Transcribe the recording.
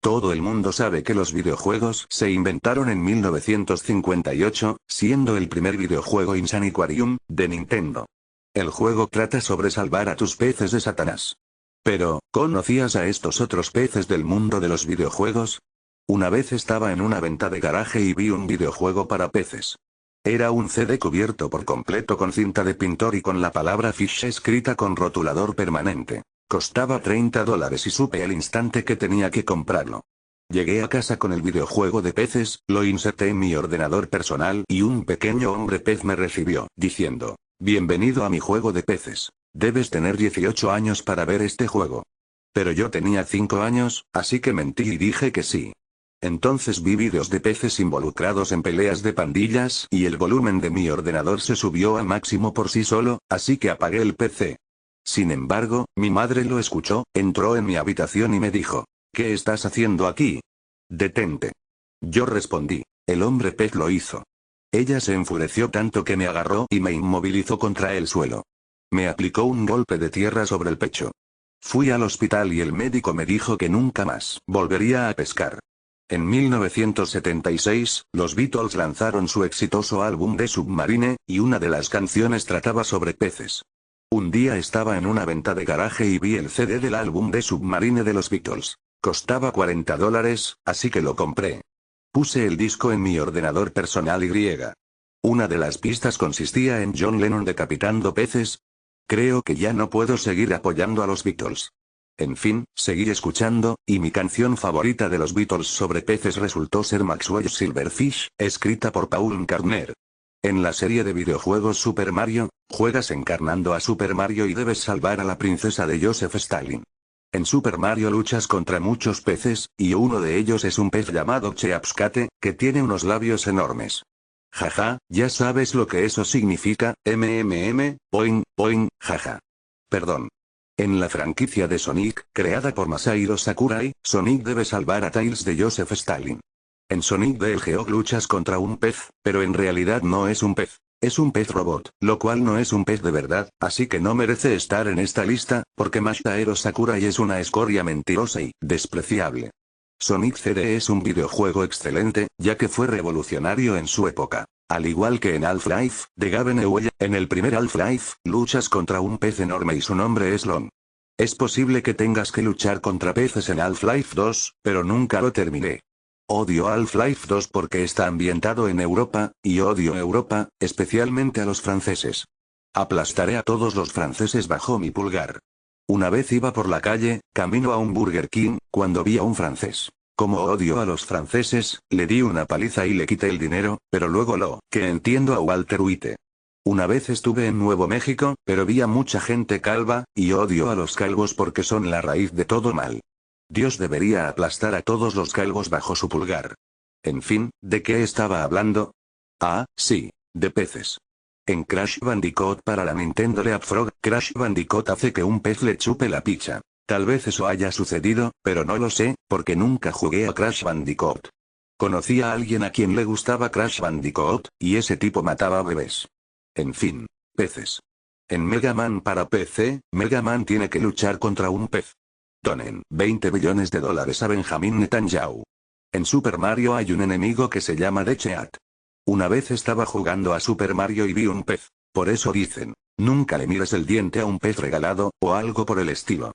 Todo el mundo sabe que los videojuegos se inventaron en 1958, siendo el primer videojuego Insaniquarium, de Nintendo. El juego trata sobre salvar a tus peces de Satanás. Pero, ¿conocías a estos otros peces del mundo de los videojuegos? Una vez estaba en una venta de garaje y vi un videojuego para peces. Era un CD cubierto por completo con cinta de pintor y con la palabra Fish escrita con rotulador permanente. Costaba $30 y supe al instante que tenía que comprarlo. Llegué a casa con el videojuego de peces, lo inserté en mi ordenador personal y un pequeño hombre pez me recibió, diciendo: «Bienvenido a mi juego de peces. Debes tener 18 años para ver este juego». Pero yo tenía 5 años, así que mentí y dije que sí. Entonces vi vídeos de peces involucrados en peleas de pandillas y el volumen de mi ordenador se subió al máximo por sí solo, así que apagué el PC. Sin embargo, mi madre lo escuchó, entró en mi habitación y me dijo: «¿Qué estás haciendo aquí? Detente». Yo respondí: «El hombre pez lo hizo». Ella se enfureció tanto que me agarró y me inmovilizó contra el suelo. Me aplicó un golpe de tierra sobre el pecho. Fui al hospital y el médico me dijo que nunca más volvería a pescar. En 1976, los Beatles lanzaron su exitoso álbum The Submarine, y una de las canciones trataba sobre peces. Un día estaba en una venta de garaje y vi el CD del álbum The Submarine de los Beatles. Costaba $40, así que lo compré. Puse el disco en mi ordenador personal y. Una de las pistas consistía en John Lennon decapitando peces. Creo que ya no puedo seguir apoyando a los Beatles. En fin, seguí escuchando, y mi canción favorita de los Beatles sobre peces resultó ser Maxwell's Silverfish, escrita por Paul McCartney. En la serie de videojuegos Super Mario, juegas encarnando a Super Mario y debes salvar a la princesa de Joseph Stalin. En Super Mario luchas contra muchos peces, y uno de ellos es un pez llamado Cheapskate, que tiene unos labios enormes. Jaja, ya sabes lo que eso significa, poing, poing, jaja. Perdón. En la franquicia de Sonic, creada por Masahiro Sakurai, Sonic debe salvar a Tails de Joseph Stalin. En Sonic the Hedgehog luchas contra un pez, pero en realidad no es un pez. Es un pez robot, lo cual no es un pez de verdad, así que no merece estar en esta lista, porque Masahiro Sakurai es una escoria mentirosa y despreciable. Sonic CD es un videojuego excelente, ya que fue revolucionario en su época. Al igual que en Half-Life, The Gaben Away, en el primer Half-Life, luchas contra un pez enorme y su nombre es Long. Es posible que tengas que luchar contra peces en Half-Life 2, pero nunca lo terminé. Odio Half-Life 2 porque está ambientado en Europa, y odio Europa, especialmente a los franceses. Aplastaré a todos los franceses bajo mi pulgar. Una vez iba por la calle, camino a un Burger King, cuando vi a un francés. Como odio a los franceses, le di una paliza y le quité el dinero, pero luego lo que entiendo a Walter White. Una vez estuve en Nuevo México, pero vi a mucha gente calva, y odio a los calvos porque son la raíz de todo mal. Dios debería aplastar a todos los calvos bajo su pulgar. En fin, ¿de qué estaba hablando? Ah, sí, de peces. En Crash Bandicoot para la Nintendo Leapfrog, Crash Bandicoot hace que un pez le chupe la picha. Tal vez eso haya sucedido, pero no lo sé, porque nunca jugué a Crash Bandicoot. Conocí a alguien a quien le gustaba Crash Bandicoot, y ese tipo mataba bebés. En fin, peces. En Mega Man para PC, Mega Man tiene que luchar contra un pez. Donen $20 billones a Benjamin Netanyahu. En Super Mario hay un enemigo que se llama Decheat. Una vez estaba jugando a Super Mario y vi un pez. Por eso dicen, nunca le mires el diente a un pez regalado, o algo por el estilo.